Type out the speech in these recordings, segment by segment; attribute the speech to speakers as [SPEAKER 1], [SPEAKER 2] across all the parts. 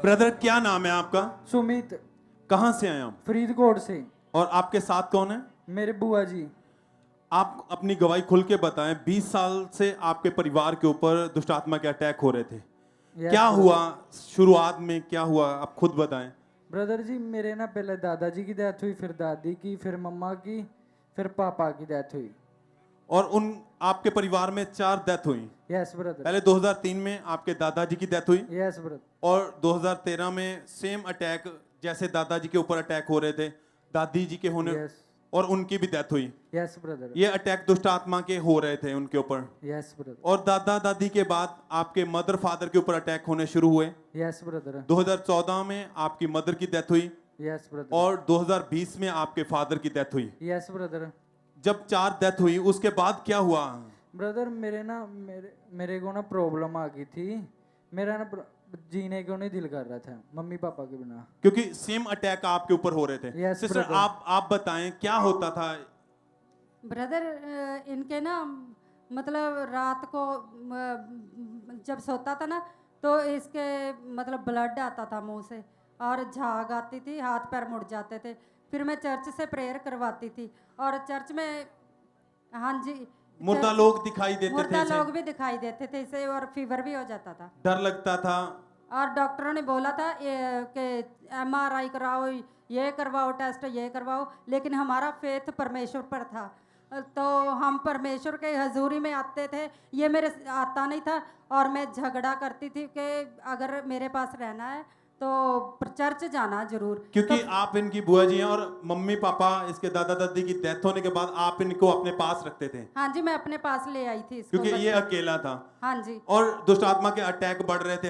[SPEAKER 1] Brother क्या नाम है आपका?
[SPEAKER 2] सुमित,
[SPEAKER 1] कहाँ से आए आप?
[SPEAKER 2] फरीदकोट से।
[SPEAKER 1] और आपके साथ कौन है?
[SPEAKER 2] मेरे बुआ जी।
[SPEAKER 1] आप अपनी गवाही खुल के बताएं। 20 साल से आपके परिवार के ऊपर दुष्ट आत्मा के अटैक हो रहे थे। क्या हुआ शुरुआत में, क्या हुआ आप खुद बताएं।
[SPEAKER 2] ब्रदर जी, मेरे ना पहले दादाजी की डेथ हुई, फिर दादी की, फिर मम्मा की, फिर पापा की डेथ हुई।
[SPEAKER 1] और उन आपके परिवार में 4 डेथ हुई।
[SPEAKER 2] Yes brother.
[SPEAKER 1] पहले 2003 में आपके दादाजी की डेथ हुई
[SPEAKER 2] यस ब्रदर।
[SPEAKER 1] और 2013 में सेम अटैक, जैसे दादाजी के ऊपर अटैक हो रहे थे, दादी जी के होने
[SPEAKER 2] यस।
[SPEAKER 1] और उनकी भी डेथ हुई।
[SPEAKER 2] Yes brother.
[SPEAKER 1] ये अटैक दुष्ट आत्मा के हो रहे थे उनके ऊपर।
[SPEAKER 2] Yes brother.
[SPEAKER 1] और दादा दादी के बाद आपके मदर फादर के ऊपर अटैक होने शुरू हुए।
[SPEAKER 2] Yes brother.
[SPEAKER 1] 2014 में आपकी मदर की डेथ हुई
[SPEAKER 2] यस ब्रदर।
[SPEAKER 1] और 2020 में आपके फादर की डेथ हुई।
[SPEAKER 2] Yes brother.
[SPEAKER 1] जब 4 डेथ हुई उसके बाद क्या हुआ?
[SPEAKER 2] ब्रदर मेरे को ना प्रॉब्लम आ गई थी। मेरा ना जीने को नहीं दिल कर रहा था मम्मी पापा के बिना,
[SPEAKER 1] क्योंकि सेम अटैक आपके ऊपर हो रहे थे।
[SPEAKER 2] Yes,
[SPEAKER 1] sister
[SPEAKER 2] brother.
[SPEAKER 1] आप बताएं क्या होता था?
[SPEAKER 3] ब्रदर, इनके ना मतलब रात को जब सोता था ना तो इसके मतलब ब्लड आता था मुंह से और झाग आती थी, हाथ पैर मुड़ जाते थे। फिर मैं चर्च से प्रेयर करवाती थी और चर्च में, हाँ जी,
[SPEAKER 1] मुर्दा लोग दिखाई देते थे
[SPEAKER 3] मुर्दा
[SPEAKER 1] इसे?
[SPEAKER 3] लोग भी दिखाई देते थे इसे और फीवर भी हो जाता था।
[SPEAKER 1] डर लगता था?
[SPEAKER 3] और डॉक्टरों ने बोला था कि MRI कराओ, ये करवाओ, टेस्ट ये करवाओ, लेकिन हमारा फेथ परमेश्वर पर था तो हम परमेश्वर के हजूरी में आते थे। ये मेरे आता नहीं था और मैं झगड़ा करती थी कि अगर मेरे पास रहना है तो चर्च जाना जरूर,
[SPEAKER 1] क्योंकि
[SPEAKER 3] तो
[SPEAKER 1] आप इनकी बुआ जी हैं और मम्मी पापा इसके दादा दादी की डेथ होने के बाद आप इनको अपने पास रखते थे।
[SPEAKER 3] हाँ जी, मैं अपने पास ले आई थी इसको
[SPEAKER 1] क्योंकि ये अकेला था।
[SPEAKER 3] हाँ जी।
[SPEAKER 1] और दुष्ट आत्मा के अटैक बढ़ रहे थे,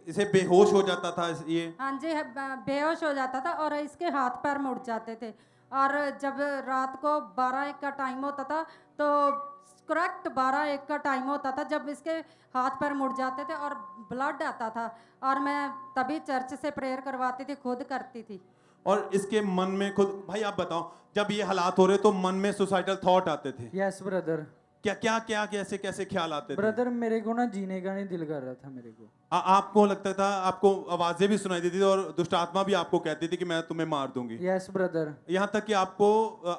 [SPEAKER 1] इसे बेहोश हो जाता था ये।
[SPEAKER 3] हाँ जी, बेहोश हो जाता था और इसके हाथ पैर मुड़ जाते थे। और जब रात को 12-1 का टाइम होता था तो करेक्ट 12-1 का टाइम होता था जब इसके हाथ पैर मुड़ जाते थे और ब्लड आता था और मैं तभी चर्च से प्रेयर करवाती थी, खुद करती थी।
[SPEAKER 1] और इसके मन में खुद, भाई आप बताओ, जब ये हालात हो रहे तो मन में सुसाइडल थॉट आते थे?
[SPEAKER 2] Yes brother.
[SPEAKER 1] क्या कैसे कैसे ख्याल आते थे?
[SPEAKER 2] ब्रदर मेरे को ना जीने का नहीं दिल कर रहा था मेरे को।
[SPEAKER 1] आपको लगता था, आपको आवाजें भी सुनाई देती थी और दुष्ट आत्मा भी आपको कहती थी कि मैं तुम्हें मार दूंगी।
[SPEAKER 2] Yes brother.
[SPEAKER 1] यहाँ तक कि आपको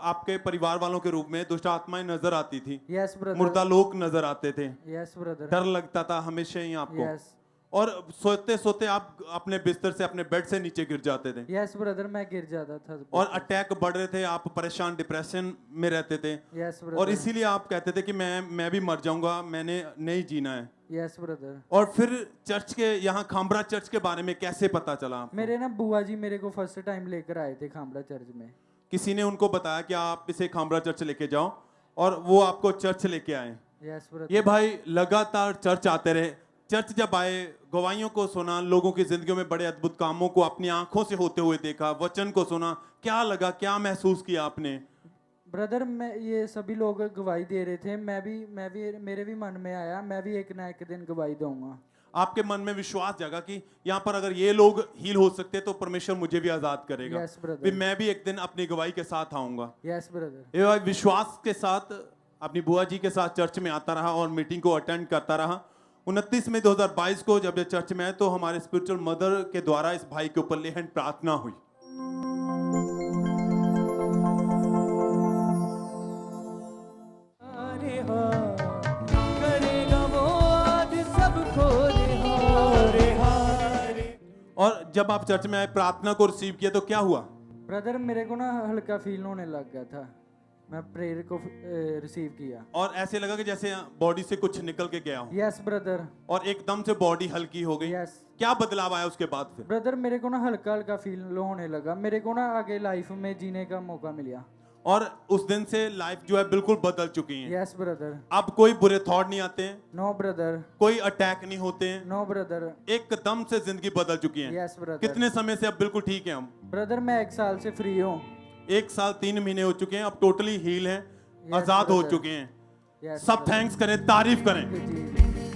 [SPEAKER 1] आपके परिवार वालों के रूप में दुष्ट आत्माएं नजर आती थी।
[SPEAKER 2] Yes brother.
[SPEAKER 1] मुर्दा लोग नजर आते थे।
[SPEAKER 2] Yes brother.
[SPEAKER 1] डर लगता था हमेशा ही आपको।
[SPEAKER 2] यस।
[SPEAKER 1] और सोते सोते आप अपने बिस्तर से, अपने बेड से नीचे गिर जाते थे।
[SPEAKER 2] यस ब्रदर, मैं गिर जाता था।
[SPEAKER 1] और अटैक बढ़ रहे थे, आप परेशान, डिप्रेशन में रहते थे।
[SPEAKER 2] Yes brother.
[SPEAKER 1] और इसीलिए आप कहते थे कि मैं भी मर जाऊंगा, मैंने नहीं जीना है।
[SPEAKER 2] Yes brother.
[SPEAKER 1] और फिर चर्च के, यहाँ खामरा चर्च के बारे में कैसे पता चला आपको?
[SPEAKER 2] मेरे ना बुआ जी मेरे को फर्स्ट टाइम लेकर आए थे खामरा चर्च में।
[SPEAKER 1] किसी ने उनको बताया कि आप इसे खामरा चर्च लेके जाओ और वो आपको चर्च लेके आए।
[SPEAKER 2] Yes brother.
[SPEAKER 1] ये भाई लगातार चर्च आते रहे। चर्च जब आए, गवाहियों को सुना, लोगों की जिंदगियों में बड़े अद्भुत कामों को अपनी आंखों से होते हुए देखा, वचन को सुना, क्या लगा, क्या महसूस किया आपने?
[SPEAKER 2] ब्रदर मैं, ये सभी लोग गवाही दे रहे थे, मैं भी मेरे भी मन में आया मैं भी एक ना एक दिन गवाही दूंगा।
[SPEAKER 1] आपके मन में विश्वास जगा कि यहाँ पर अगर ये लोग हील हो सकते तो परमेश्वर मुझे भी आजाद करेगा।
[SPEAKER 2] Yes, brother.
[SPEAKER 1] फिर मैं भी एक दिन अपनी गवाही के साथ आऊंगा।
[SPEAKER 2] Yes brother.
[SPEAKER 1] ये भाई विश्वास के साथ अपनी बुआ जी के साथ चर्च में आता रहा और मीटिंग को अटेंड करता रहा। 29 मई 2022 को जब ये चर्च में आए तो हमारे स्पिरिचुअल मदर के द्वारा इस भाई के ऊपर ले हैंड प्रार्थना हुई। और जब आप चर्च में आए, प्रार्थना को रिसीव किया तो क्या हुआ?
[SPEAKER 2] ब्रदर मेरे को ना हल्का फील होने लग गया था, मैं प्रेयर को रिसीव किया
[SPEAKER 1] और ऐसे लगा कि जैसे बॉडी से कुछ निकल के गया हो।
[SPEAKER 2] Yes brother.
[SPEAKER 1] और एकदम से बॉडी हल्की हो गई।
[SPEAKER 2] यस।
[SPEAKER 1] क्या बदलाव आया उसके बाद फिर?
[SPEAKER 2] ब्रदर मेरे को ना हल्का हल्का फील होने लगा, मेरे को ना आगे लाइफ में जीने का मौका मिला।
[SPEAKER 1] और उस दिन से लाइफ जो है बिल्कुल बदल चुकी है।
[SPEAKER 2] Yes brother.
[SPEAKER 1] अब कोई बुरे थॉट नहीं आते हैं,
[SPEAKER 2] नो ब्रदर।
[SPEAKER 1] कोई अटैक नहीं होते हैं,
[SPEAKER 2] नो ब्रदर।
[SPEAKER 1] एकदम से जिंदगी बदल चुकी है।
[SPEAKER 2] Yes brother.
[SPEAKER 1] कितने समय से अब बिल्कुल ठीक है हम?
[SPEAKER 2] ब्रदर मैं 1 साल से फ्री हूँ।
[SPEAKER 1] 1 साल 3 महीने हो चुके हैं, अब टोटली हील हैं, आजाद हो
[SPEAKER 2] brother.
[SPEAKER 1] चुके हैं।
[SPEAKER 2] यस
[SPEAKER 1] सब थैंक्स करें, तारीफ करें,
[SPEAKER 2] जी।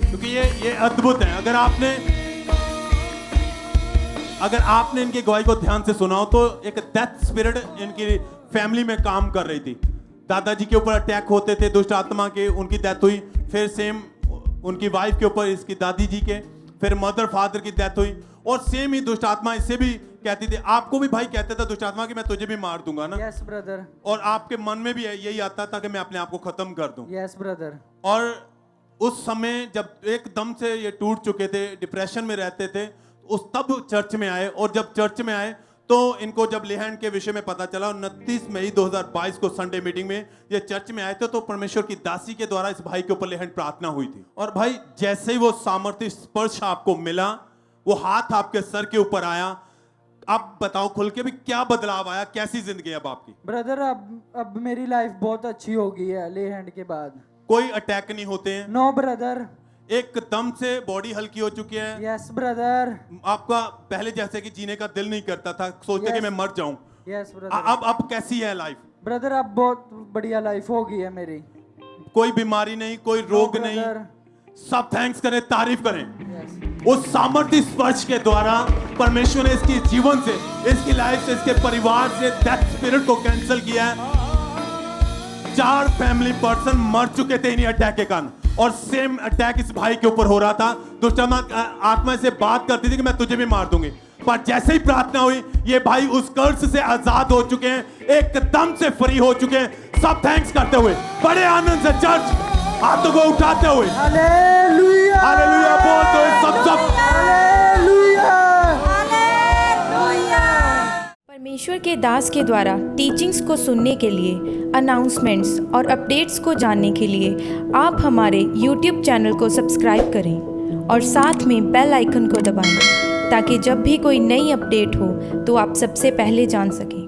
[SPEAKER 1] क्योंकि ये अद्भुत है। अगर आपने इनकी गवाही को ध्यान से सुना हो तो एक डेथ स्पिरिट इनकी फैमिली में काम कर रही थी। दादाजी के ऊपर अटैक होते थे दुष्ट आत्मा के, उनकी डेथ हुई। फिर सेम उनकी वाइफ के ऊपर, इसकी दादी जी के, फिर मदर फादर की डेथ हुई। और सेम ही दुष्ट आत्मा इससे भी कहती थी, आपको भी भाई कहते था दुष्ट आत्मा कि मैं तुझे भी मार दूंगा ना,
[SPEAKER 2] यस ब्रदर,
[SPEAKER 1] और आपके मन में भी यही आता था कि मैं अपने आप को खत्म कर दूं।
[SPEAKER 2] Yes brother.
[SPEAKER 1] और उस समय जब एकदम से ये टूट चुके थे, डिप्रेशन में रहते थे, उस तब चर्च में आए। और जब चर्च में आए तो इनको जब लेहैंड के विषय में पता चला, 29 मई 2022 को संडे मीटिंग में ये चर्च में आए थे, तो परमेश्वर की दासी के द्वारा इस भाई के ऊपर लेहैंड प्रार्थना हुई थी। और भाई जैसे ही वो सामर्थ्य स्पर्श आपको मिला, वो हाथ आपके सर के ऊपर आया, आप बताओ खुल के भी क्या बदलाव आया, कैसी जिंदगी अब आपकी?
[SPEAKER 2] ब्रदर अब मेरी लाइफ बहुत अच्छी हो गई है ले हैंड के बाद।
[SPEAKER 1] कोई अटैक नहीं होते हैं?
[SPEAKER 2] No brother.
[SPEAKER 1] एकदम से बॉडी हल्की हो चुकी है?
[SPEAKER 2] Yes brother.
[SPEAKER 1] आपका पहले जैसे कि जीने का दिल नहीं करता था, सोचते कि मैं मर जाऊं,
[SPEAKER 2] यस ब्रदर।
[SPEAKER 1] अब कैसी है लाइफ?
[SPEAKER 2] ब्रदर अब बहुत बढ़िया लाइफ हो गई है मेरी।
[SPEAKER 1] कोई बीमारी नहीं, कोई रोग नहीं, सब थैंक्स करें, तारीफ करें। उस सामर्थ्य स्पर्श के द्वारा परमेश्वर ने इसकी जीवन से, इसकी लाइफ से, इसके परिवार से डेथ स्पिरिट को कैंसिल किया है। 4 फैमिली पर्सन मर चुके थे इन्हीं अटैक के कारण, और सेम अटैक इस भाई के ऊपर हो रहा था। दुष्ट आत्मा से बात करती थी कि मैं तुझे भी मार दूंगी, पर जैसे ही प्रार्थना हुई ये भाई उस कर्ज से आजाद हो चुके हैं, एकदम से फ्री हो चुके हैं। सब थैंक्स करते हुए बड़े आनंद से चर्च हाथों को उठाते हुए
[SPEAKER 2] हालेलुया,
[SPEAKER 1] हालेलुया बोल दो सब।
[SPEAKER 4] परमेश्वर के दास के द्वारा टीचिंग्स को सुनने के लिए, अनाउंसमेंट्स और अपडेट्स को जानने के लिए आप हमारे YouTube चैनल को सब्सक्राइब करें और साथ में बेल आइकन को दबाएं, ताकि जब भी कोई नई अपडेट हो तो आप सबसे पहले जान सकें।